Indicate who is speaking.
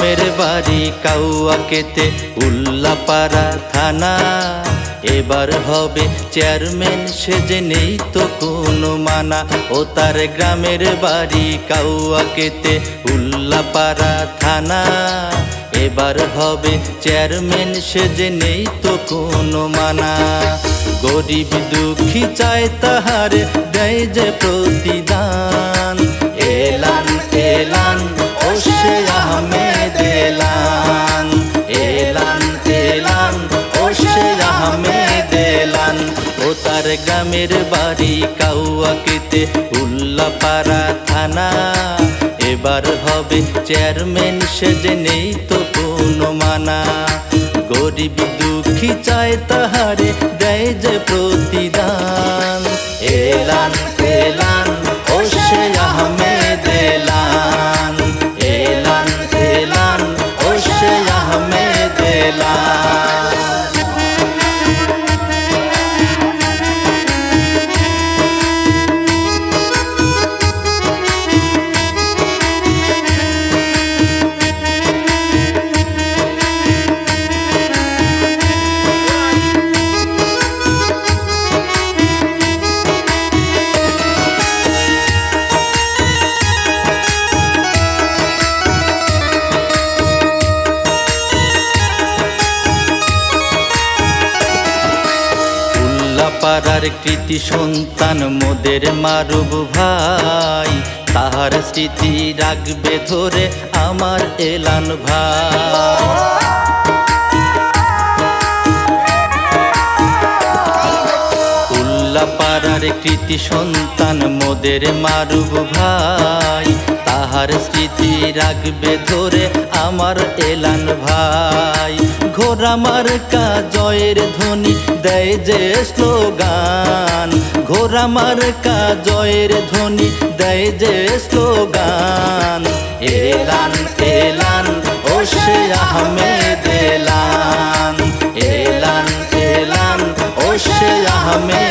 Speaker 1: গ্রামের বাড়ি কাউয়াকেতে উল্লাপাড়া থানা। এবার হবে চেয়ারম্যান সেজে নেই তো কোনো মানা। ও তার গ্রামের বাড়ি কাউয়াকেতে উল্লাপাড়া থানা। এবার হবে চেয়ারম্যান সেজে নেই তো কোনো মানা। গরিব দুঃখী চায় তাহার দেয় যে প্রতিদান। এলান এলান ওশে আহমেদ এলান। এলান এলান ওশে আহমেদ এলান। ও তার গ্রামের বাড়ি কাউয়াকেতে উল্লাপাড়া থানা। এবার হবে চেয়ারম্যান সেজে নেই তো কোনো মানা। গরিব দুঃখী চায় তাহারে দেয় যে প্রতিদান। এলান এলান ওশে আহমেদ এলান। এলান এলান ওশে আহমেদ এলান। পাড়ার কৃতি সন্তান মোদের মারুব ভাই। তাহার স্মৃতি রাখবে ধরে আমার এলান ভাই। উল্লাপাড়ার কৃতি সন্তান মোদের মারুব ভাই। তাহার স্মৃতি রাখবে ধরে আমার এলান ভাই। ঘোড়া মার্কা জয়ের ধ্বনি দেয় যে স্লোগান। ঘোড়া মার্কা জয়ের ধ্বনি দেয় যে স্লোগান। এলান এলান ওশে আহমেদ এলান। এলান এলান ওশে আহমেদ